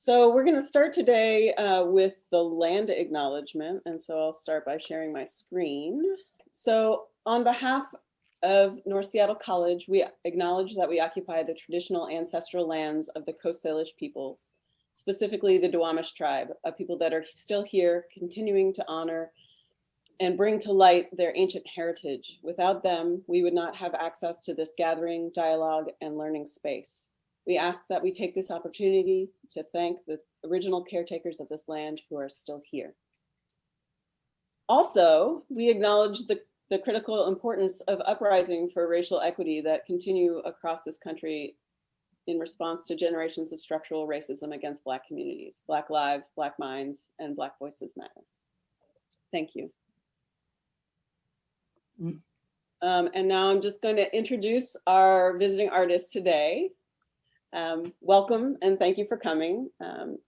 So we're going to start today with the land acknowledgement. And so I'll start by sharing my screen. So on behalf of North Seattle College, we acknowledge that we occupy the traditional ancestral lands of the Coast Salish peoples, specifically the Duwamish tribe, a people that are still here, continuing to honor and bring to light their ancient heritage. Without them, we would not have access to this gathering, dialogue, and learning space. We ask that we take this opportunity to thank the original caretakers of this land who are still here. Also, we acknowledge the critical importance of uprising for racial equity that continue across this country in response to generations of structural racism against Black communities. Black lives, Black minds, and Black voices matter. Thank you. And now I'm just going to introduce our visiting artist today. Welcome and thank you for coming.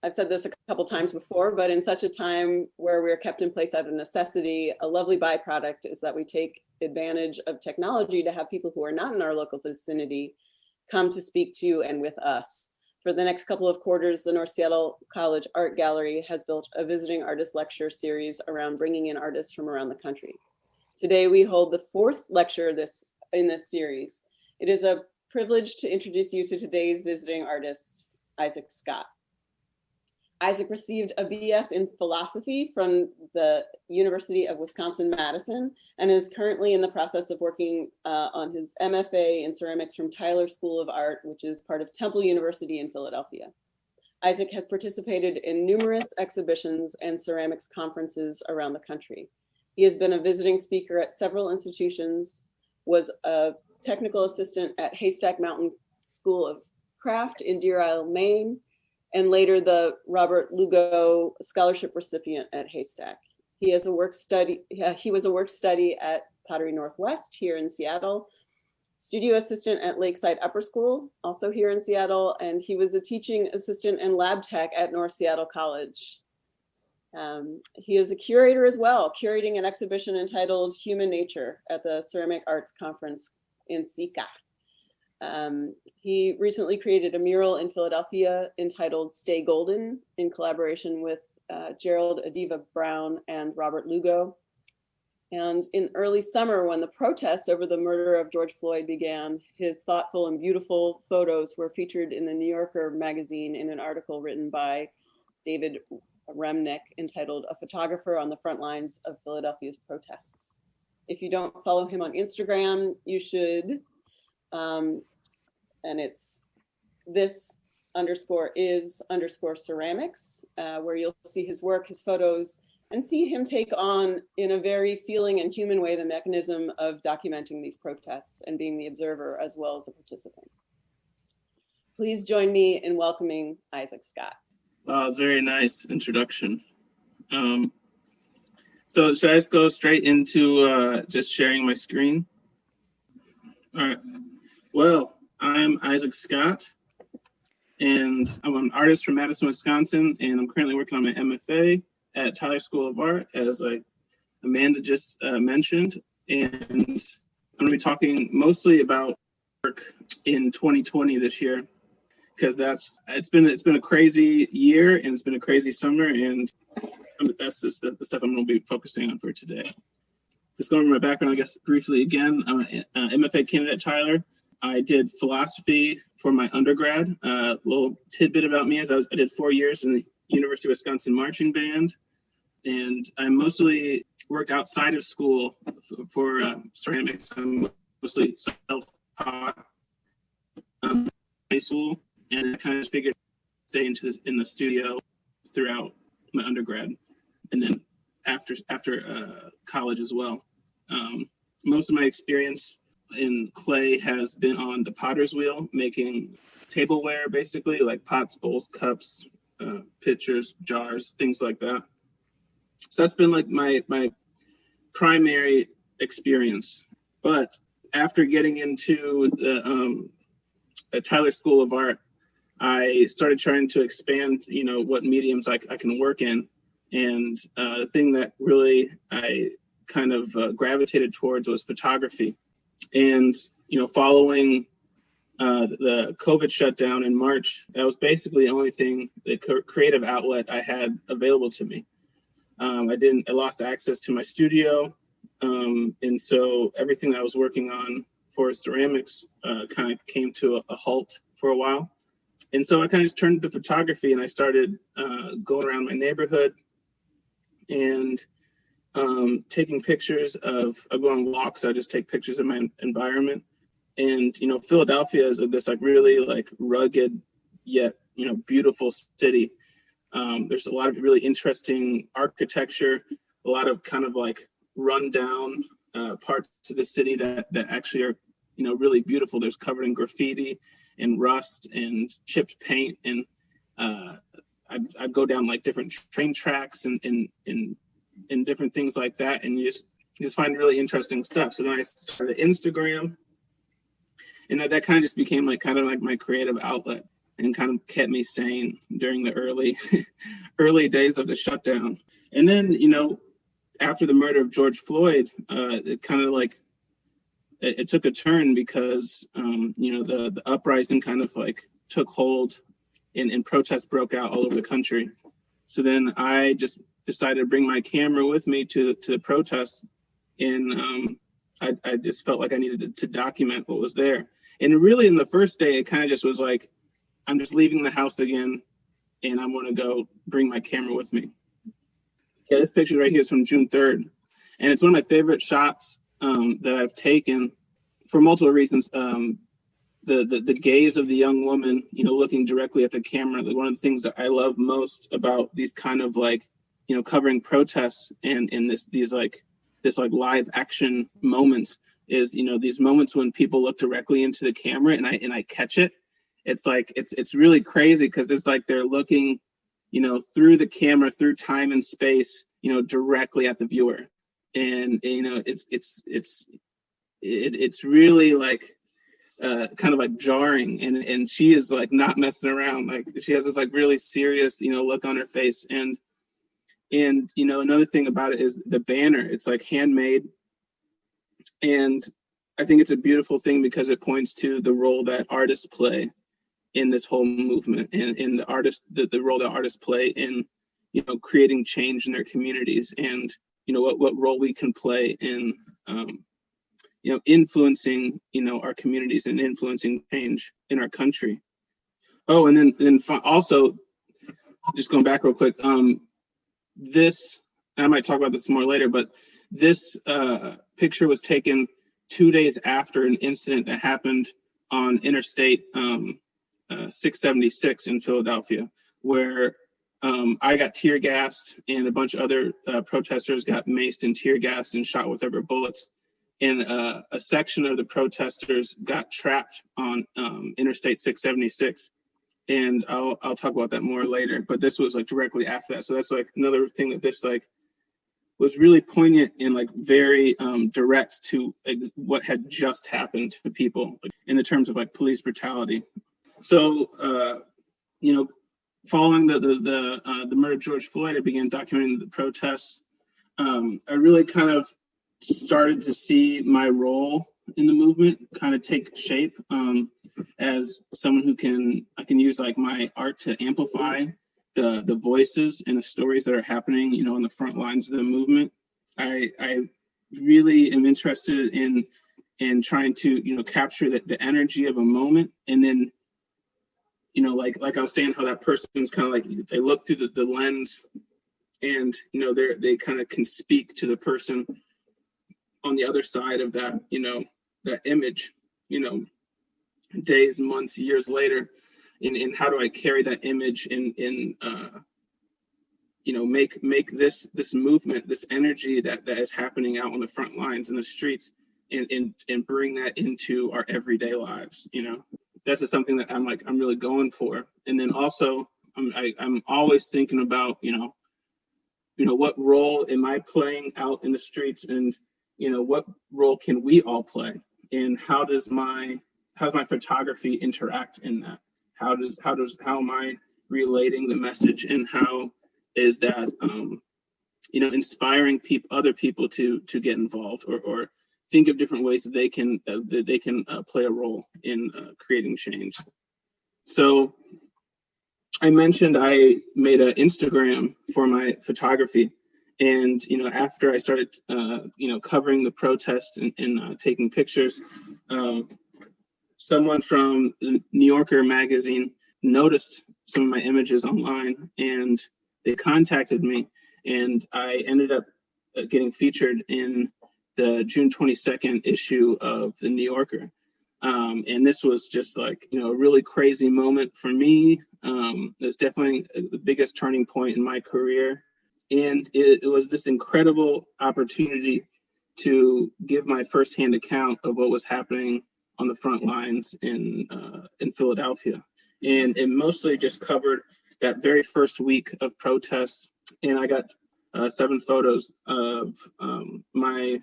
I've said this a couple times before, but in such a time where we're kept in place out of necessity, a lovely byproduct is that we take advantage of technology to have people who are not in our local vicinity come to speak to and with us. For the next couple of quarters, the North Seattle College Art Gallery has built a visiting artist lecture series around bringing in artists from around the country. Today, we hold the fourth lecture in this series. It is a privilege to introduce you to today's visiting artist, Isaac Scott. Isaac received a BS in philosophy from the University of Wisconsin-Madison and is currently in the process of working on his MFA in ceramics from Tyler School of Art, which is part of Temple University in Philadelphia. Isaac has participated in numerous exhibitions and ceramics conferences around the country. He has been a visiting speaker at several institutions, was a technical assistant at Haystack Mountain School of Craft in Deer Isle, Maine, and later the Robert Lugo Scholarship recipient at Haystack. He was a work study at Pottery Northwest here in Seattle, studio assistant at Lakeside Upper School, also here in Seattle, and he was a teaching assistant and lab tech at North Seattle College. He is a curator as well, curating an exhibition entitled Human Nature at the Ceramic Arts Conference in Sika. He recently created a mural in Philadelphia entitled Stay Golden in collaboration with Gerald Adiva Brown and Robert Lugo. And in early summer, when the protests over the murder of George Floyd began, his thoughtful and beautiful photos were featured in the New Yorker magazine in an article written by David Remnick entitled A Photographer on the Front Lines of Philadelphia's Protests. If you don't follow him on Instagram, you should. And it's this_is_ceramics, where you'll see his work, his photos, and see him take on, in a very feeling and human way, the mechanism of documenting these protests and being the observer as well as a participant. Please join me in welcoming Isaac Scott. Very nice introduction. So should I just go straight into just sharing my screen? All right. Well, I'm Isaac Scott, and I'm an artist from Madison, Wisconsin, and I'm currently working on my MFA at Tyler School of Art, as Amanda just mentioned. And I'm going to be talking mostly about work in 2020 this year, because it's been a crazy year and it's been a crazy summer, and that's just the stuff I'm going to be focusing on for today. Just going over my background, I guess, briefly again. I'm an MFA candidate at Tyler. I did philosophy for my undergrad. A little tidbit about me is I did 4 years in the University of Wisconsin marching band, and I mostly worked outside of school for ceramics. I'm mostly self-taught high school, and I kind of just figured stay in the studio throughout my undergrad, and then after college as well. Most of my experience in clay has been on the potter's wheel, making tableware, basically, like pots, bowls, cups, pitchers, jars, things like that. So that's been like my primary experience. But after getting into the Tyler School of Art, I started trying to expand, what mediums I can work in. And the thing that really I kind of gravitated towards was photography. And, following the COVID shutdown in March, that was basically the only thing, the creative outlet I had available to me. I lost access to my studio. And so everything that I was working on for ceramics kind of came to a halt for a while. And so I kind of just turned to photography, and I started going around my neighborhood and taking pictures of, I go on walks, I just take pictures of my environment. And, you know, Philadelphia is this like really like rugged yet, you know, beautiful city. There's a lot of really interesting architecture, a lot of kind of like rundown parts of the city that actually are, you know, really beautiful. There's covered in graffiti and rust and chipped paint. And I'd go down like different train tracks and different things like that. And you just find really interesting stuff. So then I started Instagram, and that kind of just became like kind of like my creative outlet and kind of kept me sane during the early days of the shutdown. And then, you know, after the murder of George Floyd, it kind of like, it took a turn because, you know, the uprising kind of like took hold and protests broke out all over the country. So then I just decided to bring my camera with me to the protests. And I just felt like I needed to document what was there. And really in the first day, it kind of just was like, I'm just leaving the house again, and I want to go bring my camera with me. Yeah, this picture right here is from June 3rd. And it's one of my favorite shots that I've taken for multiple reasons. The gaze of the young woman, you know, looking directly at the camera. One of the things that I love most about these kind of like, you know, covering protests and these like live action moments is, you know, these moments when people look directly into the camera and I catch it. It's like, it's really crazy because it's like they're looking, you know, through the camera, through time and space, you know, directly at the viewer. And you know, it's really like kind of like jarring, and she is like not messing around. Like she has this like really serious, you know, look on her face. And you know, another thing about it is the banner. It's like handmade, and I think it's a beautiful thing because it points to the role that artists play in this whole movement, and in the role that artists play in, you know, creating change in their communities, and you know what role we can play in you know, influencing, you know, our communities and influencing change in our country. Oh, and then also, just going back real quick, this, I might talk about this more later, but this picture was taken 2 days after an incident that happened on Interstate 676 in Philadelphia, where I got tear gassed and a bunch of other protesters got maced and tear gassed and shot with rubber bullets. And a section of the protesters got trapped on Interstate 676. And I'll talk about that more later, but this was like directly after that. So that's like another thing that this like was really poignant and like very direct to what had just happened to people, like, in the terms of like police brutality. So, you know, following the murder of George Floyd, I began documenting the protests. I really kind of started to see my role in the movement kind of take shape as someone who I can use like my art to amplify the voices and the stories that are happening, you know, on the front lines of the movement. I really am interested in trying to, you know, capture the energy of a moment, and then, you know, like I was saying, how that person's kind of like, they look through the lens, and, you know, they kind of can speak to the person on the other side of that, you know, that image, you know, days, months, years later, and how do I carry that image in you know, make this movement, this energy that is happening out on the front lines in the streets, and bring that into our everyday lives. You know, that's just something that I'm really going for. And then also I'm always thinking about, you know, what role am I playing out in the streets, and, you know, what role can we all play, and how does my photography interact in that? How am I relating the message, and how is that you know, inspiring other people to get involved, or think of different ways that they can play a role in creating change. So I mentioned I made an Instagram for my photography, and after I started covering the protest and taking pictures, someone from the New Yorker magazine noticed some of my images online, and they contacted me, and I ended up getting featured in the June 22nd issue of the New Yorker. And this was just like, a really crazy moment for me. It was definitely the biggest turning point in my career. And it was this incredible opportunity to give my firsthand account of what was happening on the front lines in Philadelphia. And it mostly just covered that very first week of protests. And I got 7 photos of my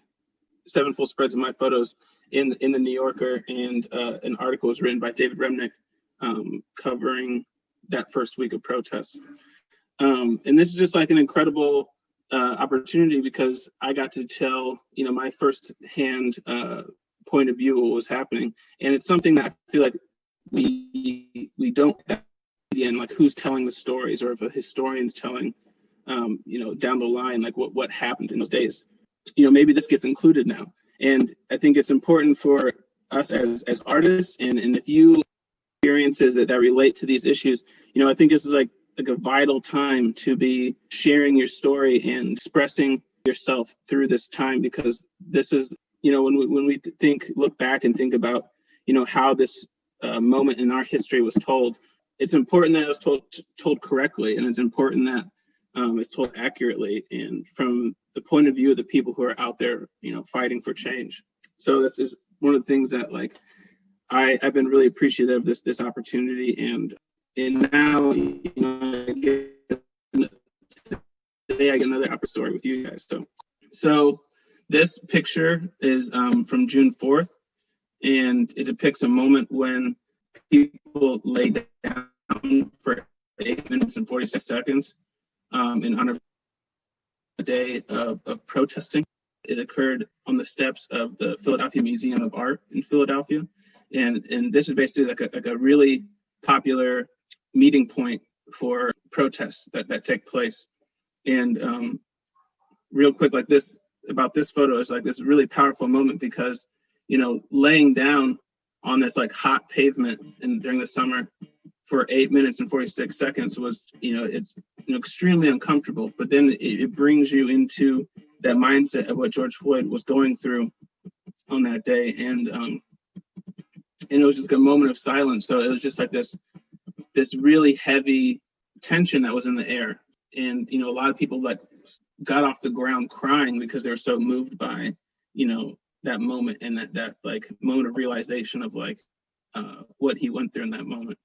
7 full spreads of my photos in the New Yorker, and an article was written by David Remnick covering that first week of protests. And this is just like an incredible opportunity, because I got to tell, my firsthand point of view of what was happening. And it's something that I feel like we don't, and like who's telling the stories, or if a historian's telling, down the line, like what happened in those days. Maybe this gets included now. And I think it's important for us as artists, and if you experiences that relate to these issues, I think this is like a vital time to be sharing your story and expressing yourself through this time, because this is, when we look back and think about, how this moment in our history was told, it's important that it was told correctly, and it's important that it's told accurately and from the point of view of the people who are out there, fighting for change. So this is one of the things that, like, I've been really appreciative of this opportunity, and now, today I get another story with you guys. So this picture is from June 4th, and it depicts a moment when people lay down for 8 minutes and 46 seconds in honor of the day of protesting. It occurred on the steps of the Philadelphia Museum of Art in Philadelphia. And this is basically like a really popular meeting point for protests that take place. And real quick, like this, about this photo is like this really powerful moment, because, laying down on this like hot pavement and during the summer for 8 minutes and 46 seconds was, it's extremely uncomfortable, but then it brings you into that mindset of what George Floyd was going through on that day. And it was just a moment of silence. So it was just like this really heavy tension that was in the air. And, a lot of people like got off the ground crying because they were so moved by, that moment, and that like moment of realization of like what he went through in that moment.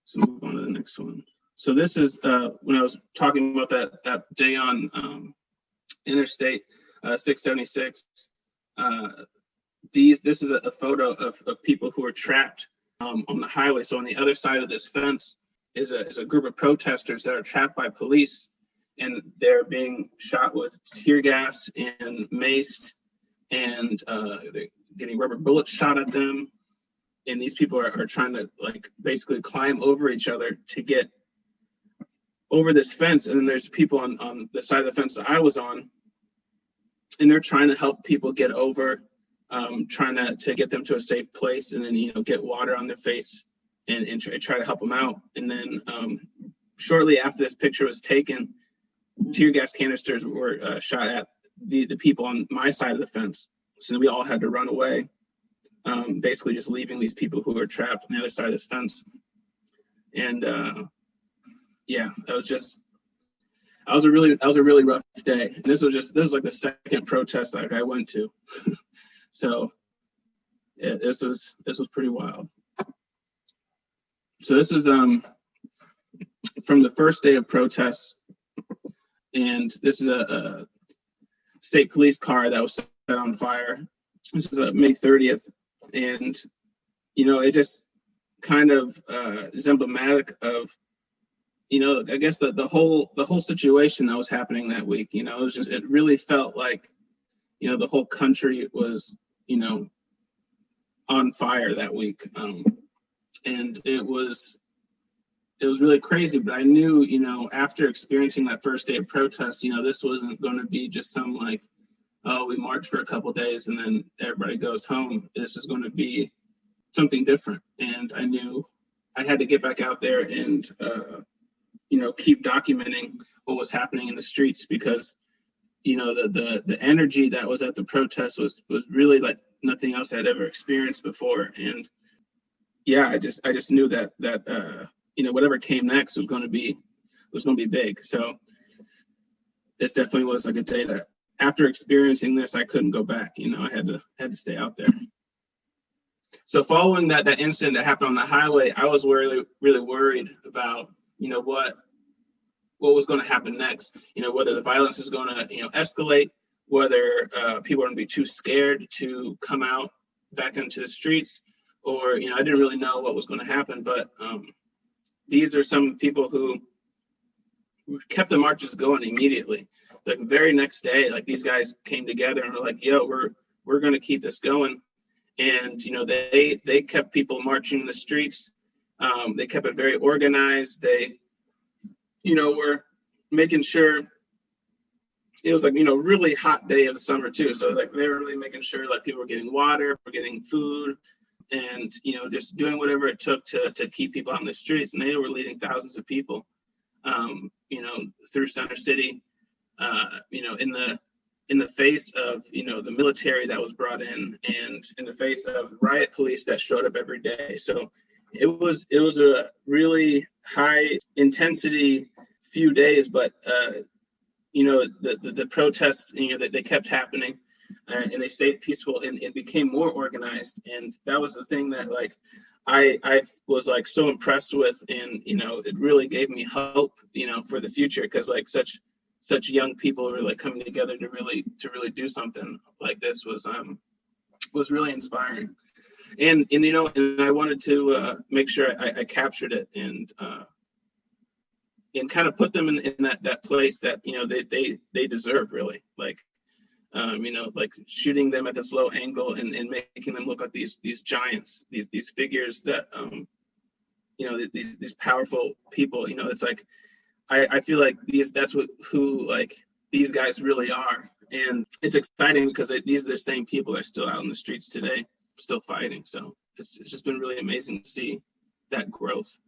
So move on to the next one. So this is when I was talking about that day on Interstate 676. This is a photo of people who are trapped on the highway. So on the other side of this fence is a group of protesters that are trapped by police, and they're being shot with tear gas and maced, and they're getting rubber bullets shot at them. And these people are trying to like basically climb over each other to get over this fence. And then there's people on the side of the fence that I was on, and they're trying to help people get over, trying to get them to a safe place, and then, get water on their face and try to help them out. And then shortly after this picture was taken, tear gas canisters were shot at the people on my side of the fence. So we all had to run away, basically just leaving these people who were trapped on the other side of this fence. And yeah, that was a really rough day. And this was like the second protest that I went to. So yeah, this was pretty wild. So this is from the first day of protests, and this is a state police car that was set on fire. This is May 30th, and it just kind of is emblematic of I guess the whole situation that was happening that week. It really felt like the whole country was, on fire that week. And it was really crazy, but I knew, after experiencing that first day of protest, this wasn't going to be just some like, oh, we march for a couple of days and then everybody goes home. This is going to be something different. And I knew I had to get back out there and, keep documenting what was happening in the streets, because, the energy that was at the protest was really like nothing else I'd ever experienced before. And yeah, I just knew that whatever came next was going to be big. So this definitely was like a day that after experiencing this, I couldn't go back. I had to stay out there. So following that incident that happened on the highway, I was really, really worried about, what was going to happen next, whether the violence was going to, escalate, whether people are going to be too scared to come out back into the streets, or, I didn't really know what was going to happen. But these are some people who kept the marches going immediately. Like the very next day, like these guys came together and were like, yo, we're going to keep this going. And, they kept people marching in the streets. They kept it very organized. They, were making sure it was like, really hot day of the summer too. So like they were really making sure like people were getting water, were getting food, and, just doing whatever it took to keep people out in the streets. And they were leading thousands of people, through Center City, in the face of, the military that was brought in, and in the face of riot police that showed up every day. So it was a really high intensity few days, but, the protests, that they kept happening, and they stayed peaceful and became more organized. And that was the thing that like, I was like so impressed with, and, it really gave me hope, for the future. Cause like such young people were like coming together to really do something like this was really inspiring. And I wanted to make sure I captured it and kind of put them in that place that, they deserve, really. Like, like shooting them at this low angle and making them look like these giants, these figures that, these powerful people, it's like, I feel like that's who like these guys really are. And it's exciting because these are the same people that are still out in the streets today, still fighting. So it's just been really amazing to see that growth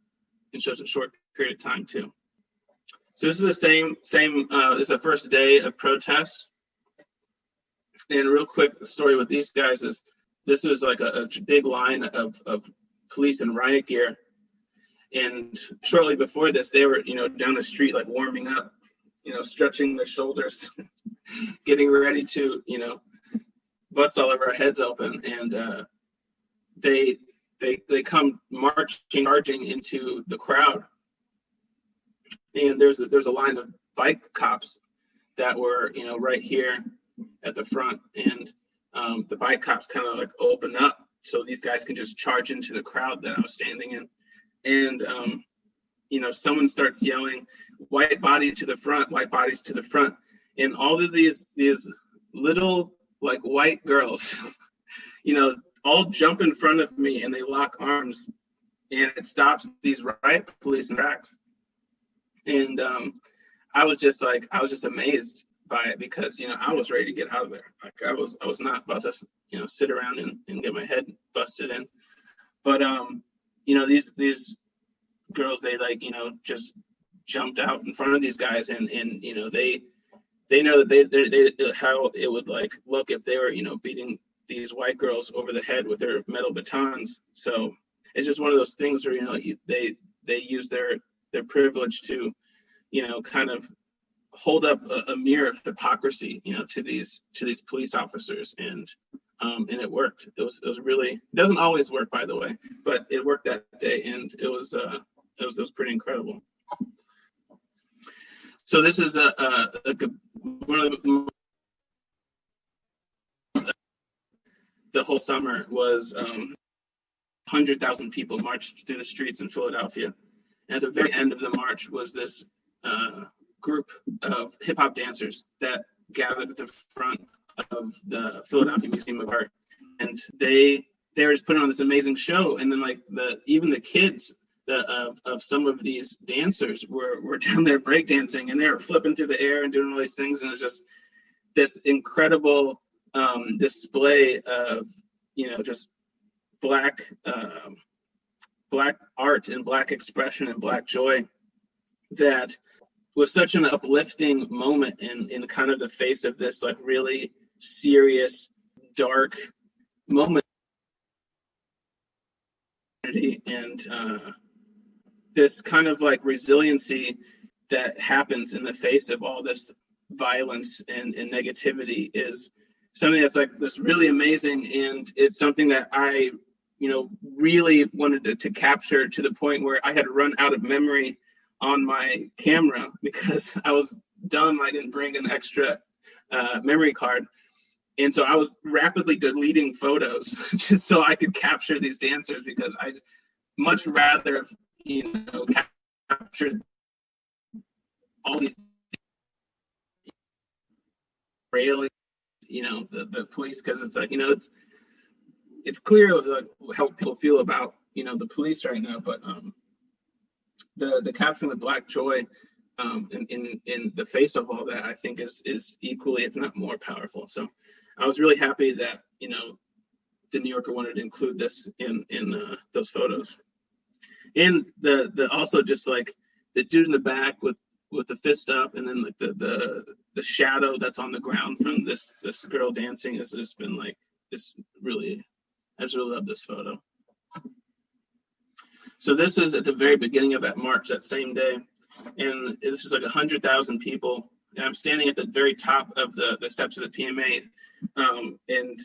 in such a short period of time too. So this is the same, this is the first day of protest. And real quick, the story with these guys is this was like a big line of police in riot gear. And shortly before this, they were, down the street, like warming up, stretching their shoulders, getting ready to, bust all of our heads open. And they come charging into the crowd. And there's a line of bike cops that were, right here at the front. And the bike cops kind of like open up so these guys can just charge into the crowd that I was standing in. And, someone starts yelling, white bodies to the front, white bodies to the front. And all of these little like white girls, all jump in front of me and they lock arms, and it stops these riot police in tracks. And I was just amazed by it, because, I was ready to get out of there. Like I was not about to, sit around and get my head busted in. But, these girls, they like, just jumped out in front of these guys, and they know that they how it would like look if they were, beating these white girls over the head with their metal batons. So it's just one of those things where, they use their privilege to, kind of hold up a mirror of hypocrisy, to these police officers. And it worked. It was really, it doesn't always work, by the way, but it worked that day, and it was pretty incredible. So this is one of the whole summer was 100,000 people marched through the streets in Philadelphia. And at the very end of the march was this group of hip hop dancers that gathered at the front of the Philadelphia Museum of Art, and they were just putting on this amazing show. And then like even the kids of some of these dancers were down there breakdancing, and they were flipping through the air and doing all these things, and it was just this incredible display of just black art and black expression and black joy that was such an uplifting moment in kind of the face of this like really serious, dark moment. And this kind of like resiliency that happens in the face of all this violence and negativity is something that's like this really amazing. And it's something that I really wanted to capture, to the point where I had run out of memory on my camera because I was dumb. I didn't bring an extra memory card. And so I was rapidly deleting photos just so I could capture these dancers, because I much rather, captured all these railing, the police, because it's like, it's clear like how people feel about, the police right now, but the capturing the black joy in the face of all that, I think is equally, if not more powerful. So I was really happy that, the New Yorker wanted to include this in those photos. And the also just like the dude in the back with the fist up, and then like the shadow that's on the ground from this girl dancing has just been like this really, I just really love this photo. So this is at the very beginning of that march that same day, and this is like 100,000 people, and I'm standing at the very top of the steps of the PMA, and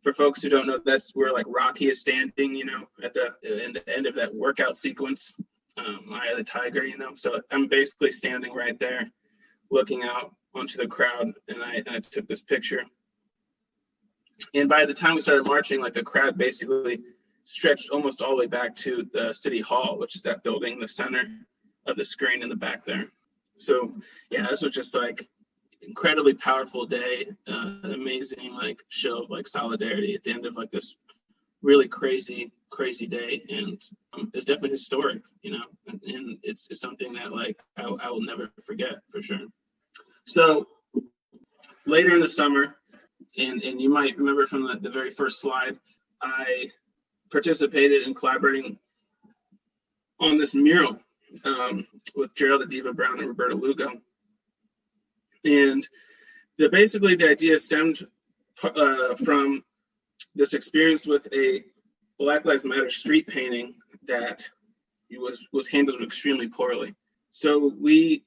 for folks who don't know, that's where like Rocky is standing, at in the end of that workout sequence, Eye of the Tiger, So I'm basically standing right there, looking out onto the crowd, and I took this picture. And by the time we started marching, like the crowd basically stretched almost all the way back to the City Hall, which is that building, the center of the screen in the back there. So yeah, this was just like incredibly powerful day, an amazing like show of like solidarity at the end of like this really crazy day, and it's definitely historic, and it's something that like I will never forget for sure. So later in the summer, and you might remember from the very first slide, I participated in collaborating on this mural with Gerald Adiva Brown and Roberta Lugo. And basically the idea stemmed from this experience with a Black Lives Matter street painting that was handled extremely poorly. So we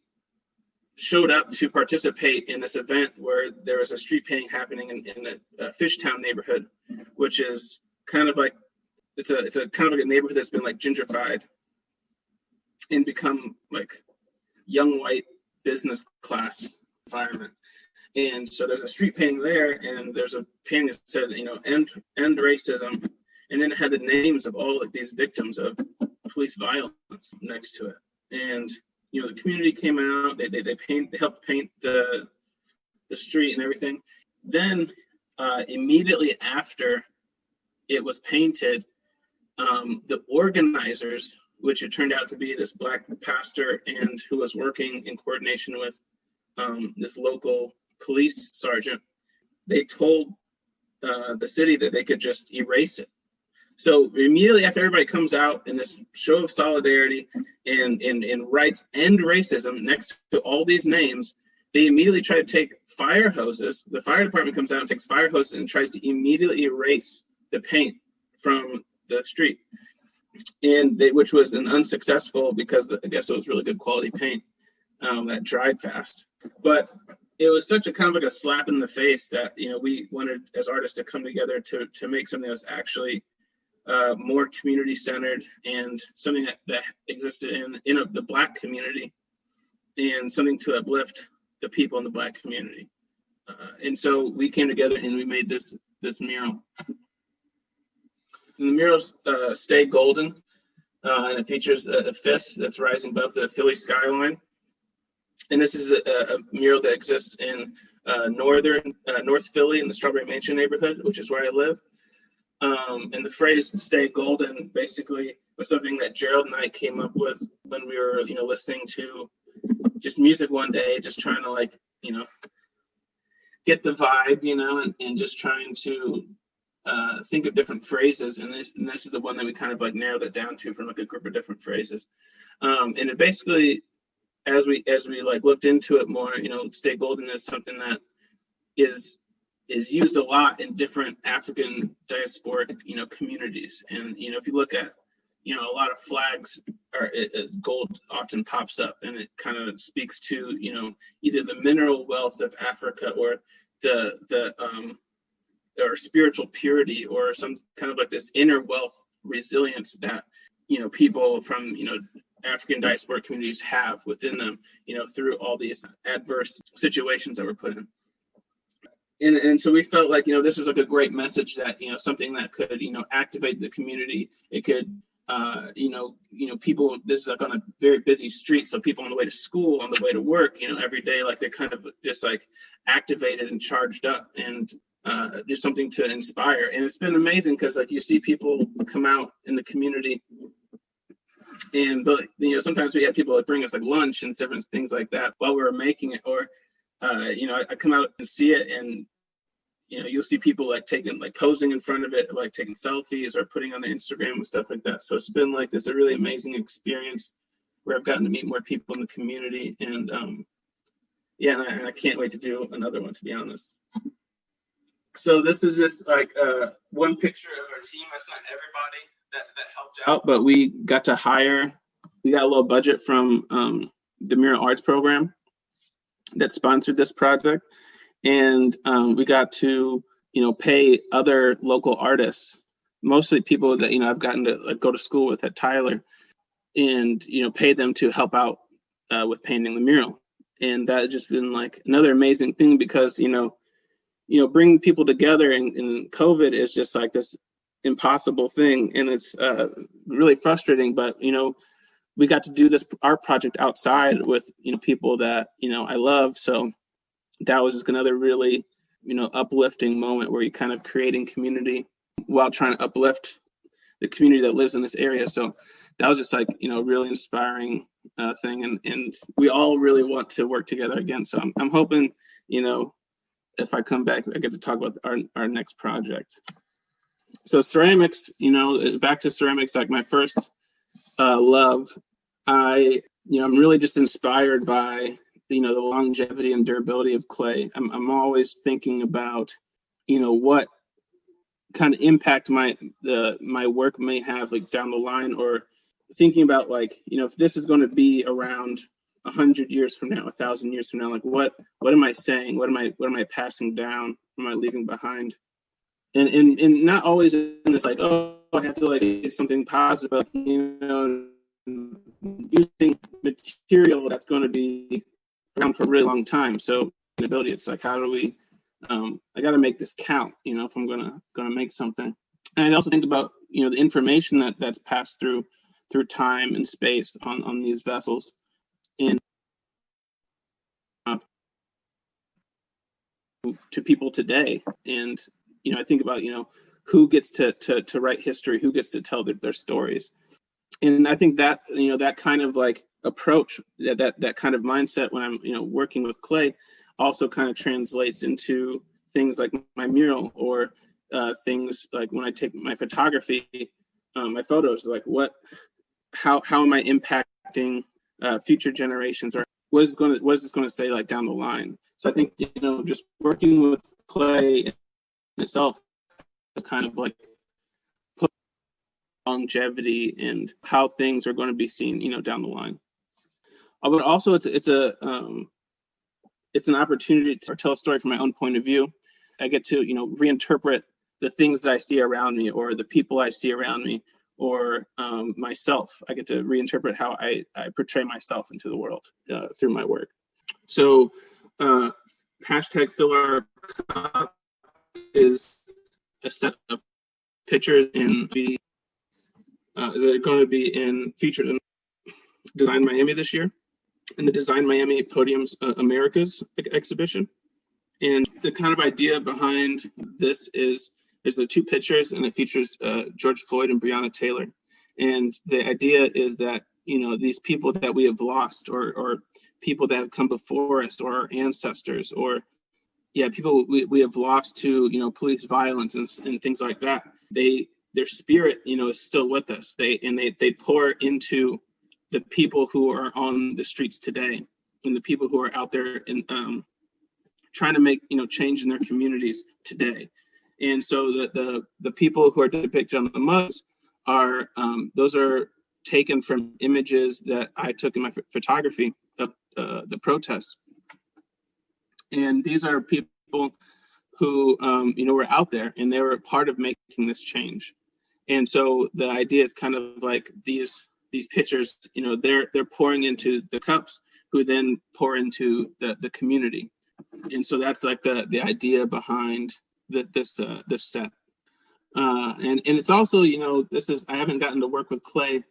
showed up to participate in this event where there was a street painting happening in a Fishtown neighborhood, which is kind of like, it's a kind of like a neighborhood that's been like gentrified and become like young white business class environment. And so there's a street painting there, and there's a painting that said, end racism. And then it had the names of all of these victims of police violence next to it. And, the community came out, they helped paint the street and everything. Then immediately after it was painted, the organizers, which it turned out to be this Black pastor and who was working in coordination with this local police sergeant, they told the city that they could just erase it. So immediately after everybody comes out in this show of solidarity and writes "end racism" next to all these names, they immediately try to take fire hoses. The fire department comes out and takes fire hoses and tries to immediately erase the paint from the street, and which was an unsuccessful, because I guess it was really good quality paint that dried fast. But it was such a kind of like a slap in the face that we wanted as artists to come together to make something that was actually more community centered, and something that existed in the Black community, and something to uplift the people in the Black community. And so we came together and we made this mural. And the murals stay golden, and it features a fist that's rising above the Philly skyline. And this is a mural that exists in North Philly in the Strawberry Mansion neighborhood, which is where I live. And the phrase "stay golden" basically was something that Gerald and I came up with when we were, listening to just music one day, just trying to get the vibe, and just trying to think of different phrases. And this is the one that we kind of narrowed it down to from a group of different phrases. And it basically, as we looked into it more, "stay golden" is something that is used a lot in different African diasporic, communities. And, if you look at, a lot of flags, or gold often pops up, and it kind of speaks to, either the mineral wealth of Africa, or or spiritual purity, or some kind of this inner wealth resilience that, people from, African diasporic communities have within them, through all these adverse situations that we're put in. And so we felt like, this is a great message that, something that could, activate the community. It could, people, this is on a very busy street. So people on the way to school, on the way to work, every day, they're kind of just activated and charged up, and just something to inspire. And it's been amazing because you see people come out in the community, and sometimes we had people bring us lunch and different things like that while we were making it. Or I come out and see it, and you'll see people taking posing in front of it, taking selfies or putting on the Instagram and stuff like that. So it's been this a really amazing experience where I've gotten to meet more people in the community, and and I can't wait to do another one, to be honest. So this is just one picture of our team. That's not everybody that helped out, but we got a little budget from the Mural Arts program that sponsored this project. And we got to, pay other local artists, mostly people that, I've gotten to go to school with at Tyler, and, pay them to help out with painting the mural. And that has just been another amazing thing, because, bringing people together in COVID is just this impossible thing. And it's really frustrating, but, we got to do this art project outside with, people that, I love. So that was just another really, uplifting moment where you're kind of creating community while trying to uplift the community that lives in this area. So that was just really inspiring thing. And we all really want to work together again. So I'm hoping, if I come back, I get to talk about our next project. So ceramics, back to ceramics, my first love. I'm really just inspired by the longevity and durability of clay. I'm always thinking about what kind of impact my work may have down the line, or thinking about if this is going to be around 100 years from now, 1,000 years from now, what am I saying? What am I passing down? What am I leaving behind? And not always in this oh, I have to do something positive, but using material that's going to be around for a really long time. So ability, it's how do we I got to make this count, if I'm gonna make something. And I also think about the information that's passed through time and space on these vessels, and to people today. And I think about who gets to write history, who gets to tell their stories. And I think that that kind of approach, that kind of mindset when I'm working with clay, also kind of translates into things like my mural, or things when I take my photography, my photos, how am I impacting future generations, or what is this going to say down the line. So I think just working with clay in itself is kind of put longevity and how things are going to be seen down the line. But also it's an opportunity to tell a story from my own point of view. I get to reinterpret the things that I see around me, or the people I see around me, or myself. I get to reinterpret how I portray myself into the world through my work. So hashtag Filler is a set of pictures that are going to be featured in Design Miami this year. in the Design Miami Podiums Americas exhibition. And the kind of idea behind this is there's the two pictures, and it features George Floyd and Breonna Taylor. And the idea is that, you know, these people that we have lost, or people that have come before us, or our ancestors, or people we have lost to, you know, police violence and things like that. Their spirit, you know, is still with us. They pour into the people who are on the streets today, and the people who are out there and trying to make, you know, change in their communities today. And so the people who are depicted on the mugs are those are taken from images that I took in my photography of the protests. And these are people who you know, were out there, and they were a part of making this change. And so the idea is kind of like these pictures, you know, they're pouring into the cups, who then pour into the community. And so that's like the idea behind this set. And it's also, you know, I haven't gotten to work with clay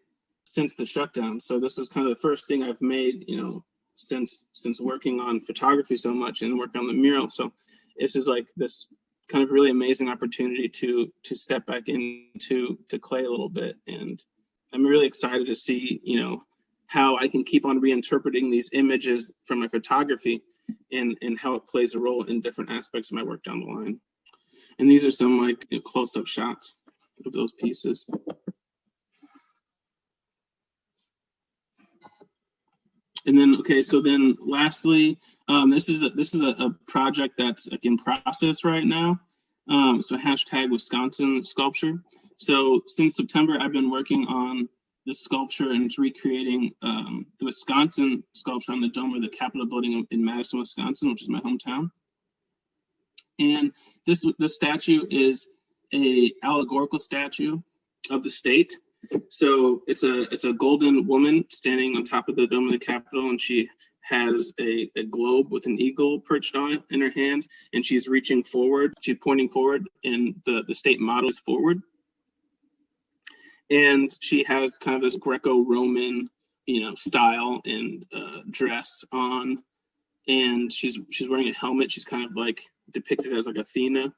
since the shutdown. So this was kind of the first thing I've made, you know, since working on photography so much and working on the mural. So this is like this kind of really amazing opportunity to step back into clay a little bit. And I'm really excited to see, you know, how I can keep on reinterpreting these images from my photography and how it plays a role in different aspects of my work down the line. And these are some like, you know, close-up shots of those pieces. And then, okay, so then lastly, this is a project that's like in process right now. So hashtag Wisconsin sculpture. So since September, I've been working on this sculpture, and it's recreating the Wisconsin sculpture on the dome of the Capitol building in Madison, Wisconsin, which is my hometown. And this statue is a allegorical statue of the state. So it's a golden woman standing on top of the dome of the Capitol, and she has a globe with an eagle perched on it in her hand, and she's reaching forward. She's pointing forward, and the state motto is forward. And she has kind of this Greco-Roman, you know, style and dress on, and she's wearing a helmet. She's kind of like depicted as like Athena.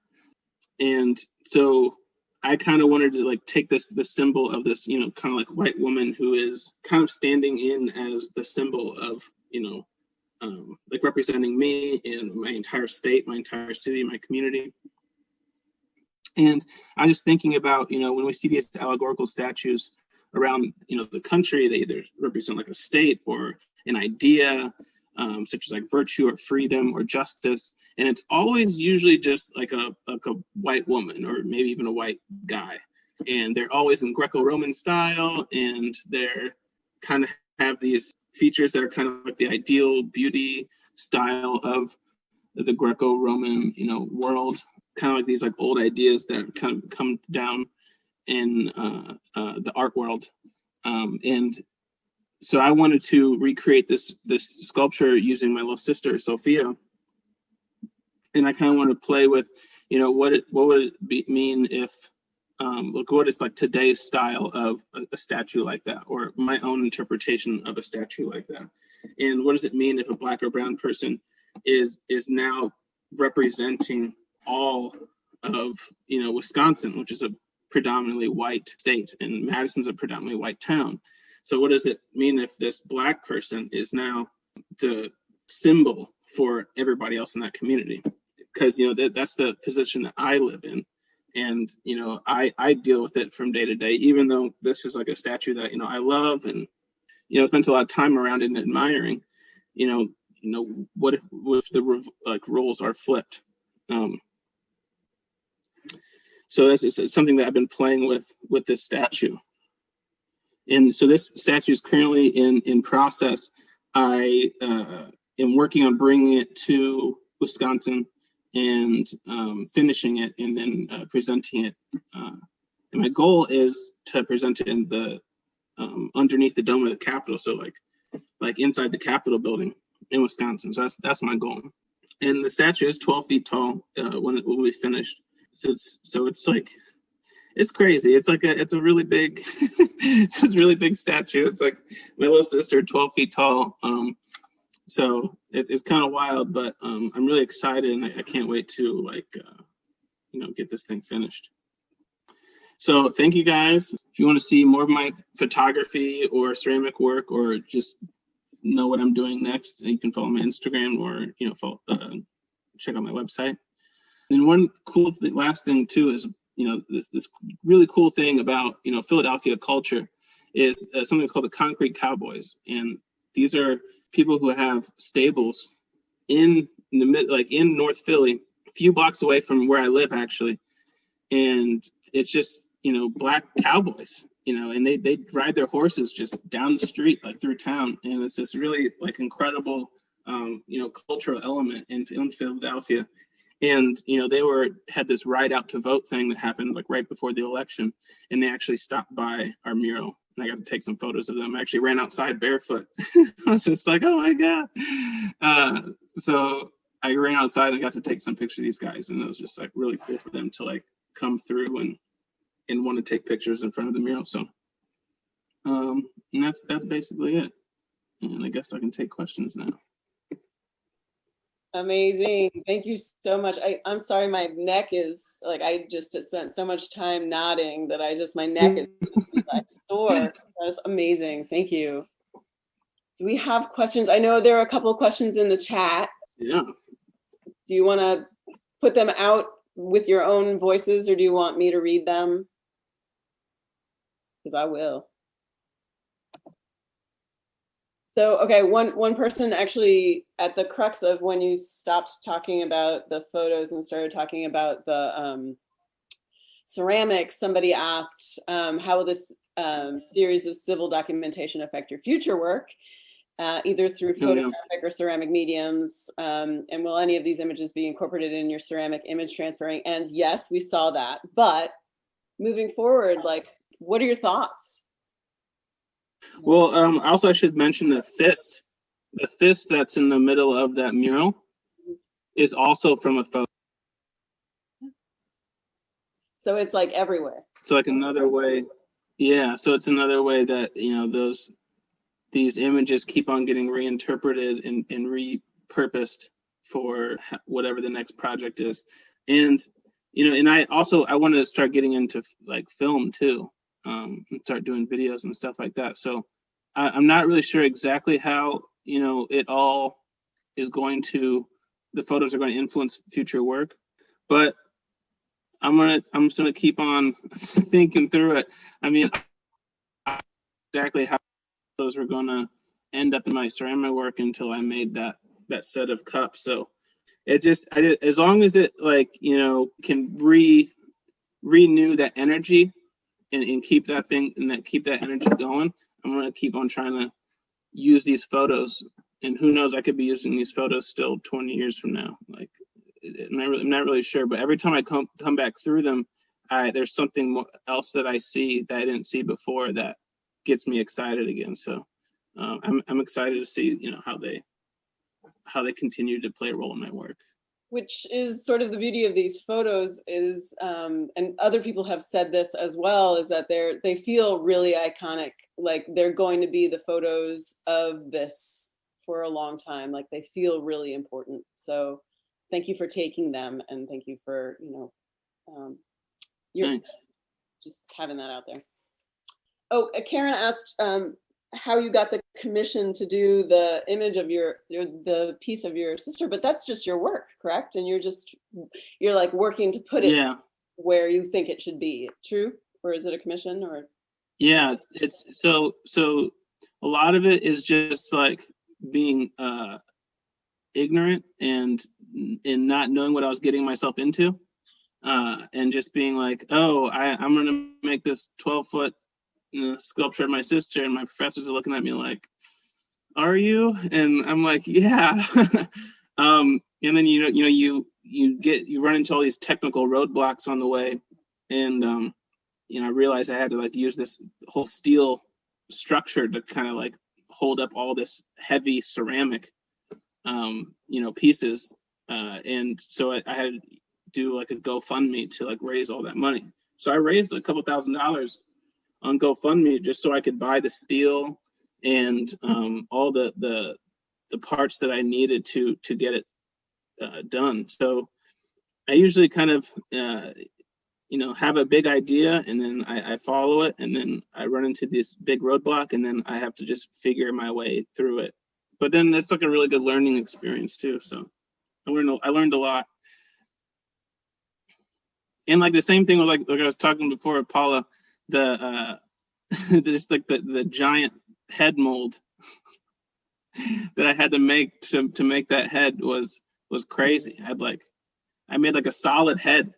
And so I kind of wanted to like take the symbol of this, you know, kind of like white woman who is kind of standing in as the symbol of, you know, like representing me and my entire state, my entire city, my community. And I'm just thinking about, you know, when we see these allegorical statues around, you know, the country, they either represent like a state or an idea, such as like virtue or freedom or justice. And it's always usually just like a white woman, or maybe even a white guy. And they're always in Greco-Roman style, and they're kind of have these features that are kind of like the ideal beauty style of the Greco-Roman, you know, world. Kind of like these like old ideas that kind of come down in the art world. And so I wanted to recreate this sculpture using my little sister, Sophia. And I kind of want to play with, you know, what would it mean if, look, what is like today's style of a statue like that, or my own interpretation of a statue like that? And what does it mean if a Black or brown person is now representing all of, you know, Wisconsin, which is a predominantly white state, and Madison's a predominantly white town. So what does it mean if this Black person is now the symbol for everybody else in that community? Because, you know, that's the position that I live in. And, you know, I deal with it from day to day, even though this is like a statue that, you know, I love and, you know, spent a lot of time around it and admiring, you know, what if the like roles are flipped? So that's something that I've been playing with this statue. And so this statue is currently in process. I am working on bringing it to Wisconsin and finishing it, and then presenting it. And my goal is to present it in the underneath the dome of the Capitol, so like inside the Capitol building in Wisconsin. So that's my goal. And the statue is 12 feet tall when it will be finished. So it's like, it's crazy. It's a really big, it's a really big statue. It's like my little sister, 12 feet tall. So it's kind of wild, but I'm really excited, and I can't wait to get this thing finished. So thank you guys. If you want to see more of my photography or ceramic work, or just know what I'm doing next, you can follow my Instagram, or check out my website. And one cool last thing too is this really cool thing about Philadelphia culture is something called the Concrete Cowboys, and these are people who have stables in in North Philly, a few blocks away from where I live actually, and it's just black cowboys, and they ride their horses just down the street like through town, and it's this really incredible cultural element in Philadelphia. And they had this ride out to vote thing that happened right before the election, and they actually stopped by our mural, and I got to take some photos of them. I actually ran outside barefoot. I was just like, oh my god. So I ran outside and got to take some pictures of these guys, and it was just really cool for them to come through and want to take pictures in front of the mural. So and that's basically it. And I guess I can take questions now. Amazing. Thank you so much. I'm sorry, my neck is I just spent so much time nodding that my neck is sore. That was amazing. Thank you. Do we have questions? I know there are a couple of questions in the chat. Yeah. Do you want to put them out with your own voices, or do you want me to read them? Because I will. So, okay, one person actually, at the crux of when you stopped talking about the photos and started talking about the ceramics, somebody asked, how will this series of civil documentation affect your future work, either through photographic or ceramic mediums, and will any of these images be incorporated in your ceramic image transferring? And yes, we saw that, but moving forward, what are your thoughts? Well, also I should mention the fist. The fist that's in the middle of that mural is also from a photo. So it's everywhere. It's another way. Yeah, so it's another way that these images keep on getting reinterpreted and repurposed for whatever the next project is. And and I wanted to start getting into film too. And start doing videos and stuff like that. So I'm not really sure exactly how it all is the photos are going to influence future work, but I'm just gonna keep on thinking through it. I mean, exactly how those were gonna end up in my ceramic work until I made that set of cups. So as long as it can renew that energy and keep that thing and keep that energy going, I'm going to keep on trying to use these photos, and who knows, I could be using these photos still 20 years from now. I'm not really sure, but every time I come back through them, there's something else that I see that I didn't see before that gets me excited again. So I'm excited to see how they continue to play a role in my work. Which is sort of the beauty of these photos is, and other people have said this as well, is that they feel really iconic. They're going to be the photos of this for a long time. They feel really important. So thank you for taking them, and thank you for just having that out there. Oh, Karen asked how you got the commission to do the image of the piece of your sister, but that's just your work, correct? And you're working to put it where you think it should be. True? Or is it a commission? Or yeah, it's so a lot of it is just being ignorant and not knowing what I was getting myself into, and just being I'm gonna make this 12-foot sculpture of my sister, and my professors are looking at me like, are you? And I'm like, yeah. And then you run into all these technical roadblocks on the way, and I realized I had to use this whole steel structure to kind of hold up all this heavy ceramic pieces, and so I had to do a GoFundMe to raise all that money. So I raised a couple $1,000s on GoFundMe just so I could buy the steel and all the the parts that I needed to get it done. So I usually kind of have a big idea, and then I follow it, and then I run into this big roadblock, and then I have to just figure my way through it. But then it's like a really good learning experience too. So I learned a lot. And like the same thing with like I was talking before with Paula, the just like the giant head mold that I had to make to make that head was crazy. I made like a solid head.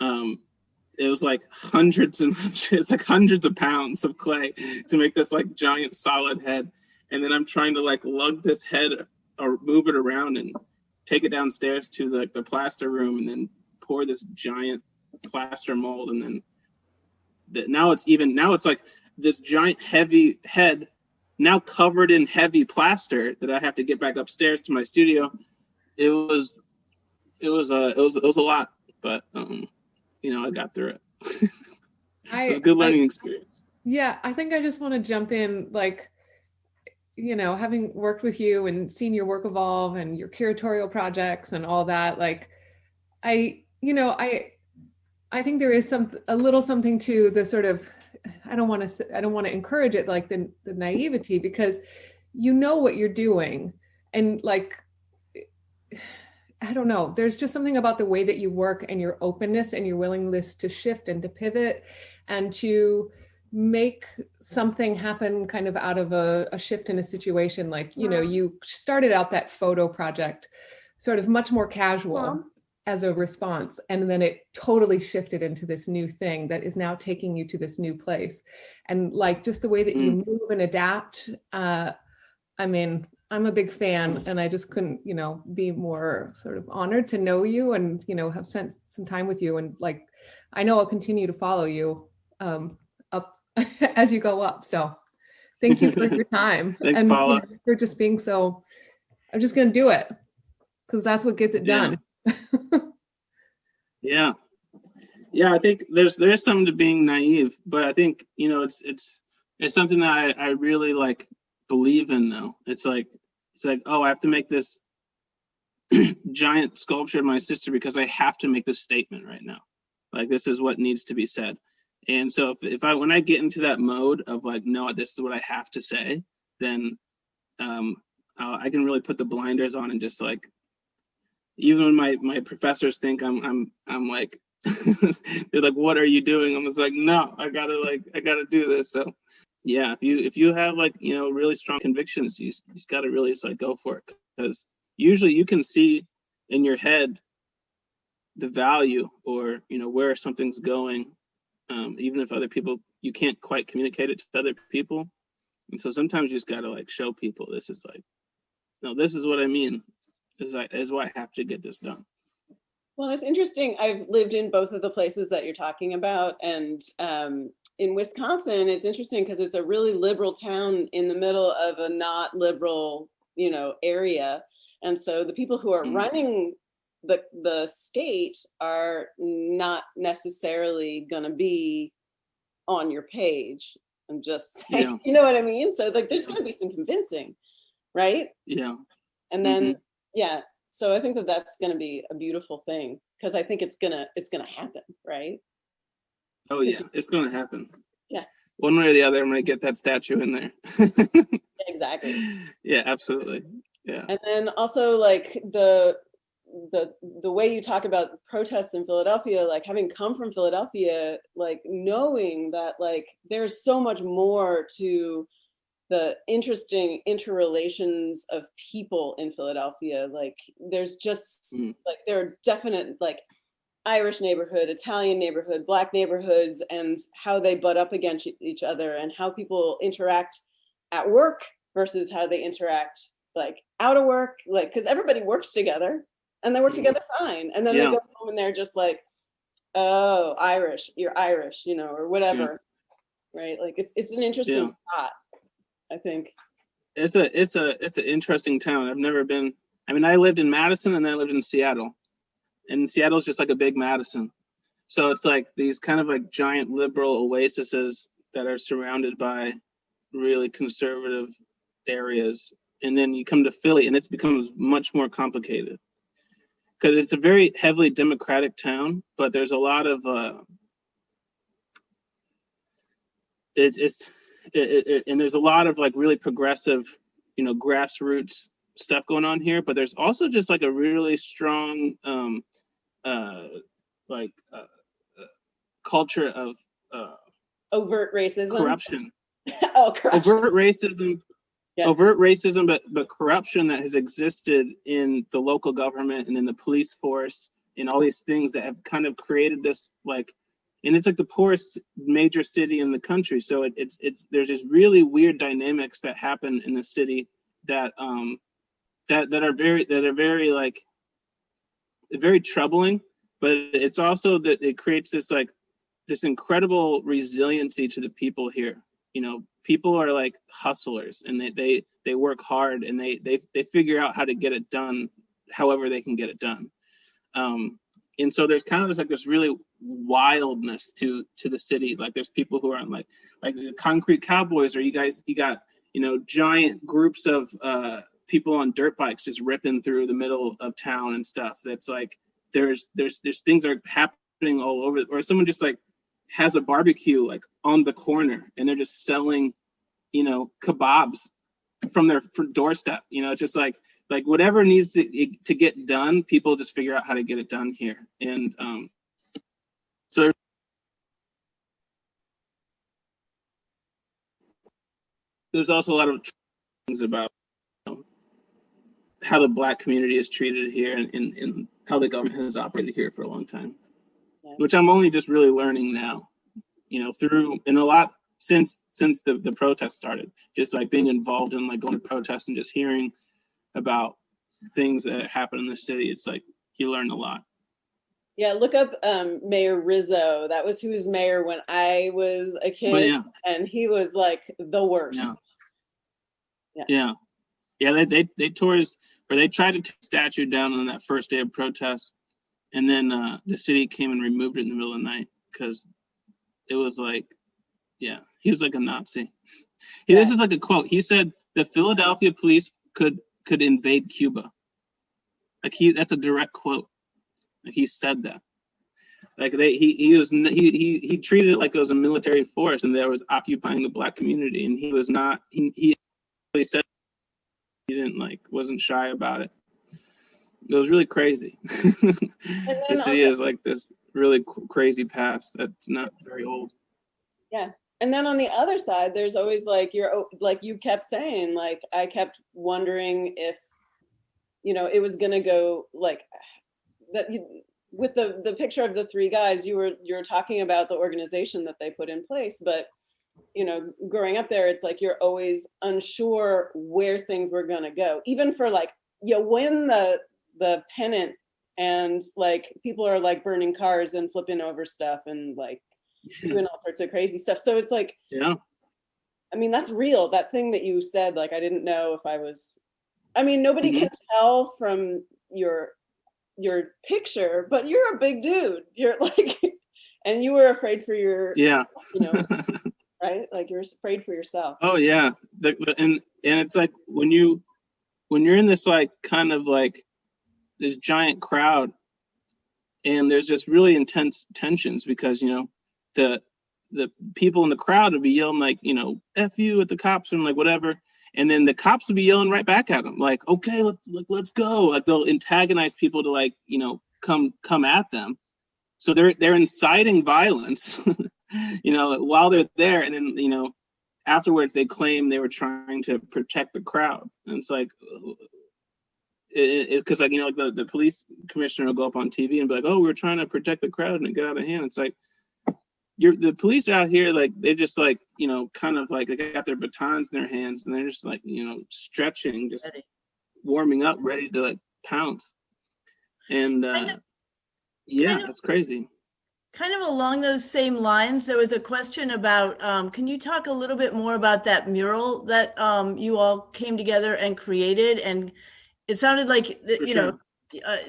It was like hundreds of pounds of clay to make this like giant solid head. And then I'm trying to like lug this head or move it around and take it downstairs to the plaster room, and then pour this giant plaster mold. And then now it's like this giant heavy head now covered in heavy plaster that I have to get back upstairs to my studio. It was a lot, but I got through it. It was a good learning experience. Yeah, I think I just want to jump in, like, having worked with you and seen your work evolve and your curatorial projects and all that, like, I think there is a little something to the sort of, I don't want to encourage it, like the naivety, because you know what you're doing, and like, I don't know, there's just something about the way that you work and your openness and your willingness to shift and to pivot and to make something happen kind of out of a shift in a situation. Like, you started out that photo project sort of much more casual as a response, and then it totally shifted into this new thing that is now taking you to this new place. And like, just the way that you move and adapt, I mean, I'm a big fan, and I just couldn't, be more sort of honored to know you and, have spent some time with you. And like, I know I'll continue to follow you up as you go up. So thank you for your time. Thanks, and Paula. For just being so, I'm just going to do it because that's what gets it done. Yeah. I think there's something to being naive, but I think, it's something that I really like believe in though. It's like, oh, I have to make this giant sculpture of my sister because I have to make this statement right now. Like, this is what needs to be said. And so when I get into that mode of like, no, this is what I have to say, then I can really put the blinders on and just like, even when my professors think I'm like, they're like, what are you doing? I'm just like, no, I gotta do this. So yeah, if you have like, really strong convictions, you just gotta really just like go for it, because usually you can see in your head the value or where something's going, even if other people, you can't quite communicate it to other people. And so sometimes you just gotta like show people, this is like, no, this is what I mean. This is why I have to get this done. Well, it's interesting. I've lived in both of the places that you're talking about, and in Wisconsin, it's interesting because it's a really liberal town in the middle of a not liberal, area. And so the people who are running the state are not necessarily going to be on your page. I'm just saying, you know what I mean? So like, there's going to be some convincing, right? Yeah. And then, so I think that that's going to be a beautiful thing, because I think it's gonna happen, right? Oh yeah, it's gonna happen. Yeah. One way or the other, I'm gonna get that statue in there. Exactly. Yeah, absolutely. Yeah. And then also like the way you talk about protests in Philadelphia, like having come from Philadelphia, like knowing that like there's so much more to the interesting interrelations of people in Philadelphia. Like there's just like, there are definite like Irish neighborhood, Italian neighborhood, Black neighborhoods, and how they butt up against each other, and how people interact at work versus how they interact like out of work, like, because everybody works together and they work together fine. And then they go home and they're just like, oh, Irish, you're Irish, or whatever. Right. Like it's an interesting spot, I think. It's an interesting town. I've never been. I mean, I lived in Madison and then I lived in Seattle. And Seattle's just like a big Madison. So it's like these kind of like giant liberal oases that are surrounded by really conservative areas. and then you come to Philly and it becomes much more complicated because it's a very heavily Democratic town, but there's a lot of and there's a lot of like really progressive, you know, grassroots stuff going on here, but there's also just like a really strong culture of overt racism, corruption. corruption. Overt racism, but corruption that has existed in the local government and in the police force and all these things that have kind of created this like, and it's like the poorest major city in the country. So it's there's these really weird dynamics that happen in the city that that are very like very troubling. But it's also that it creates this like this incredible resiliency to the people here. You know, people are like hustlers and they work hard and they figure out how to get it done however they can get it done. And so there's kind of this really wildness to the city. Like there's people who are on like the concrete cowboys, or you got, you know, giant groups of people on dirt bikes just ripping through the middle of town and stuff. That's like there's things are happening all over, or someone just like has a barbecue like on the corner and they're just selling, you know, kebabs from their doorstep. You know, it's just like whatever needs to get done, people just figure out how to get it done here. And so there's also a lot of things about, you know, how the Black community is treated here and how the government has operated here for a long time, which I'm only just really learning now, you know, through, and a lot since the protest started, just like being involved in like going to protests and just hearing about things that happen in the city. It's like you learn a lot. Yeah, look up Mayor Rizzo. That was who was mayor when I was a kid. Oh, yeah. And he was like the worst. Yeah. They tore his, or they tried to take the statue down on that first day of protest, and then the city came and removed it in the middle of the night because it was like, yeah, he was like a Nazi. This is like a quote. He said the Philadelphia police could invade Cuba. Like that's a direct quote. Like he said that. Like he treated it like it was a military force and that was occupying the Black community, and he was not. He really said he didn't wasn't shy about it. It was really crazy. The city is like this really crazy past that's not very old. Yeah. And then on the other side, there's always like you kept saying, like I kept wondering if, you know, it was gonna go like that. With the picture of the three guys, you were talking about the organization that they put in place, but you know, growing up there, it's like you're always unsure where things were gonna go. Even for like, you win the pennant and like people are like burning cars and flipping over stuff and like doing all sorts of crazy stuff. So it's like, yeah, I mean, that's real. That thing that you said, like, I didn't know if I was, I mean, nobody can tell from your picture, but you're a big dude. You're like, and you were afraid for your, you know, right? Like you're afraid for yourself. Oh yeah. And it's like when you're in this like kind of like this giant crowd and there's just really intense tensions because, you know, the people in the crowd would be yelling like, you know, F you at the cops and like whatever. And then the cops would be yelling right back at them, like, okay, let's go. Like they'll antagonize people to like, you know, come at them. So they're inciting violence, you know, while they're there. And then, you know, afterwards they claim they were trying to protect the crowd. And it's like, because like, you know, like the police commissioner will go up on TV and be like, oh, we're trying to protect the crowd and it got out of hand. It's like, the police out here, like they just like, you know, kind of like they got their batons in their hands and they're just like, you know, stretching, just warming up, ready to like pounce. And that's crazy. Kind of along those same lines, there was a question about, can you talk a little bit more about that mural that you all came together and created? And it sounded like, you know,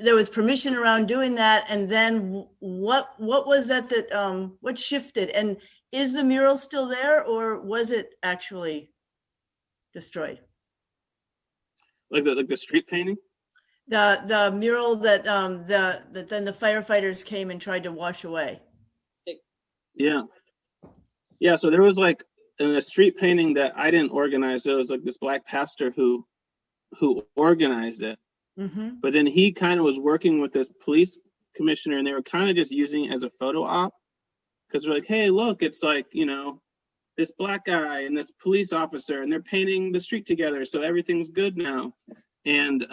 there was permission around doing that, and then what was that what shifted? And is the mural still there, or was it actually destroyed? Like the street painting? The mural that that then the firefighters came and tried to wash away. Yeah. Yeah, so there was like a street painting that I didn't organize. There was like this Black pastor who organized it. Mm-hmm. But then he kind of was working with this police commissioner, and they were kind of just using it as a photo op, because they're like, hey, look, it's like, you know, this Black guy and this police officer, and they're painting the street together, so everything's good now. And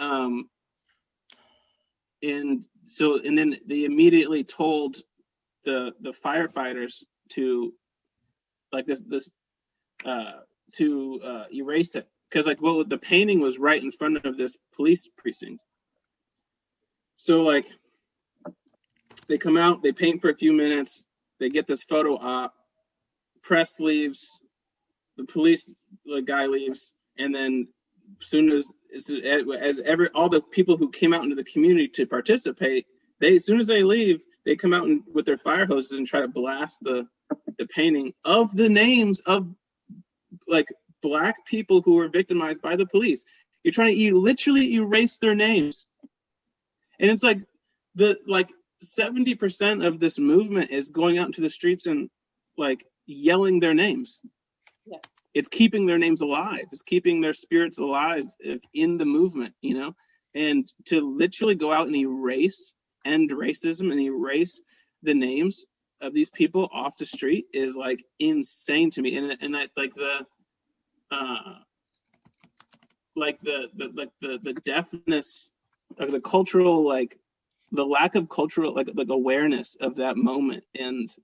then they immediately told the firefighters to like to erase it, because like, well, the painting was right in front of this police precinct. So like, they come out, they paint for a few minutes, they get this photo op, press leaves, the police guy leaves, and then as soon as all the people who came out into the community to participate, as soon as they leave, they come out with their fire hoses and try to blast the painting of the names of like Black people who were victimized by the police. You're trying to literally erase their names. And it's like 70% of this movement is going out into the streets and like yelling their names. Yeah. It's keeping their names alive. It's keeping their spirits alive in the movement, you know? And to literally go out and end racism and erase the names of these people off the street is like insane to me. And that like the deafness of the cultural, like the lack of cultural like awareness of that moment, and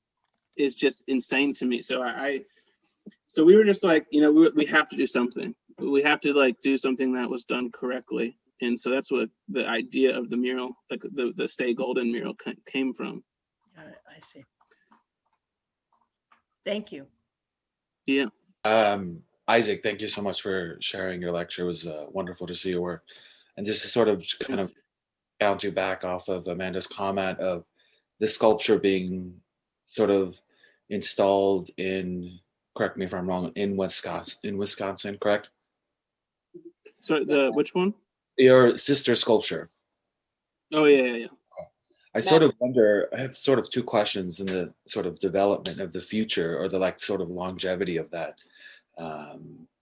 is just insane to me. So so we were just like, you know, we have to do something. We have to like do something that was done correctly. And so that's what the idea of the mural, like the Stay Golden mural came from. I see. Thank you. Yeah. Isaac, thank you so much for sharing your lecture. It was wonderful to see your work. And just to sort of kind of bounce you back off of Amanda's comment of the sculpture being sort of installed in, correct me if I'm wrong, in Wisconsin, correct? So which one? Your sister sculpture. Oh yeah. I sort of wonder, I have sort of two questions in the sort of development of the future, or the like sort of longevity of that.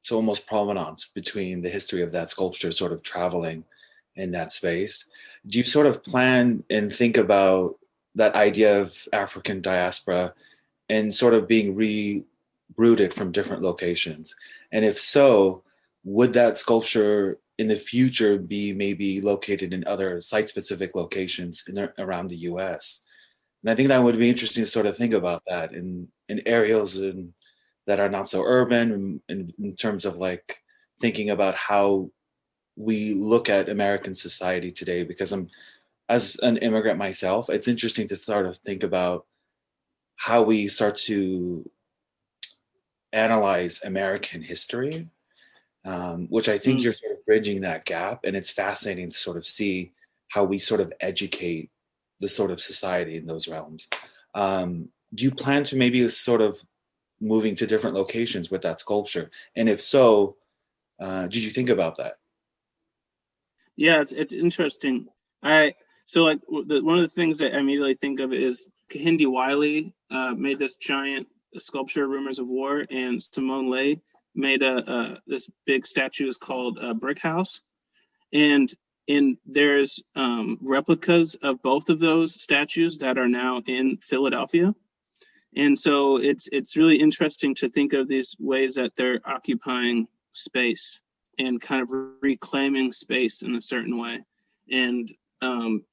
So almost provenance between the history of that sculpture sort of traveling in that space. Do you sort of plan and think about that idea of African diaspora and sort of being rerouted from different locations? And if so, would that sculpture in the future be maybe located in other site-specific locations around the US? And I think that would be interesting to sort of think about that in areas that are not so urban, in terms of like thinking about how we look at American society today. Because as an immigrant myself, it's interesting to sort of think about how we start to analyze American history, which I think you're sort of bridging that gap. And it's fascinating to sort of see how we sort of educate the sort of society in those realms. Do you plan to maybe sort of moving to different locations with that sculpture? And if so, did you think about that? Yeah, it's interesting. So like one of the things that I immediately think of is Kehinde Wiley made this giant sculpture, Rumors of War, and Simone Leigh made this big statue is called Brick House, and there's replicas of both of those statues that are now in Philadelphia. And so it's really interesting to think of these ways that they're occupying space and kind of reclaiming space in a certain way. And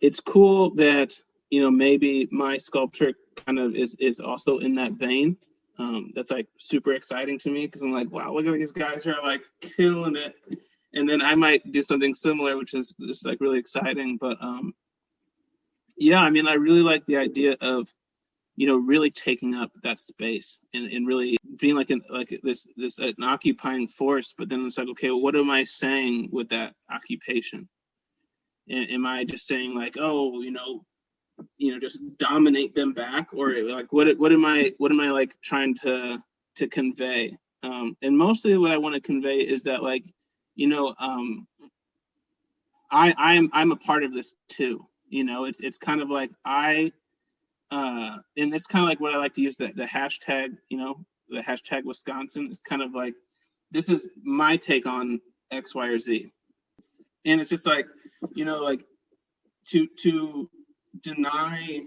it's cool that, you know, maybe my sculpture kind of is also in that vein. That's like super exciting to me, because I'm like, wow, look at these guys who are like killing it. And then I might do something similar, which is just like really exciting. But yeah, I mean, I really like the idea of, you know, really taking up that space and really being like an occupying force. But then it's like, okay, well, what am I saying with that occupation? And am I just saying like, oh, you know, just dominate them back, or like what am I like trying to convey? And mostly what I want to convey is that, like, you know, I'm a part of this too. You know, it's kind of like and it's kind of like what I like to use the hashtag, you know, the hashtag Wisconsin. It's kind of like, this is my take on X, Y, or Z. And it's just like, you know, like to deny,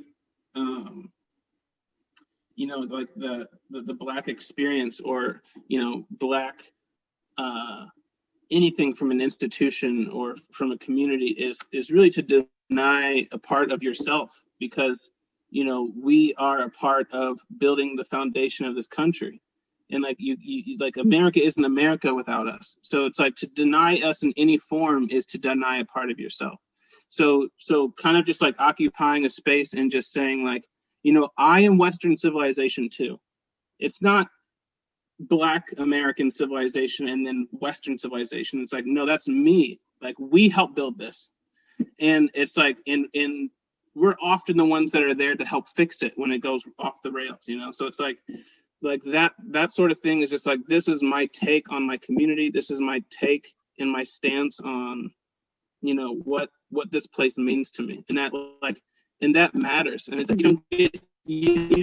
you know, like the Black experience, or, you know, Black anything from an institution or from a community is really to deny a part of yourself, because, you know, we are a part of building the foundation of this country. And like you like, America isn't America without us. So it's like, to deny us in any form is to deny a part of yourself. So kind of just like occupying a space and just saying like, you know, I am Western civilization too. It's not Black American civilization and then Western civilization. It's like, no, that's me. Like, we helped build this. And it's like, in we're often the ones that are there to help fix it when it goes off the rails, you know? So it's like that sort of thing is just like, this is my take on my community. This is my take and my stance on, you know, what this place means to me. And that matters. And it's like, you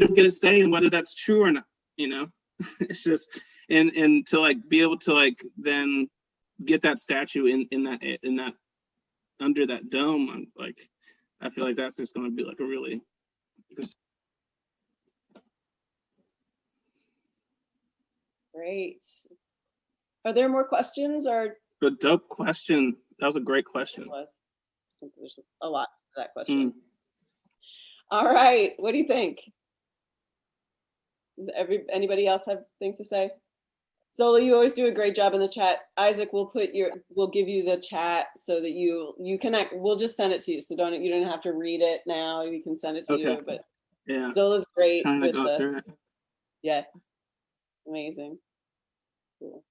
don't get a say in whether that's true or not, you know? It's just, and to like be able to like then get that statue in that under that dome, I'm like, I feel like that's just going to be like a really Great. Are there more questions, or? Good, dope question. That was a great question. I think there's a lot to that question. All right, what do you think? Does anybody else have things to say? Zola, you always do a great job in the chat. Isaac, we'll give you the chat so that you connect. We'll just send it to you. So you don't have to read it now. We can send it to you. But yeah, Zola's great with through it. Yeah, amazing. Cool.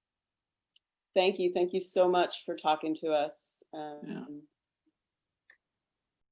Thank you so much for talking to us.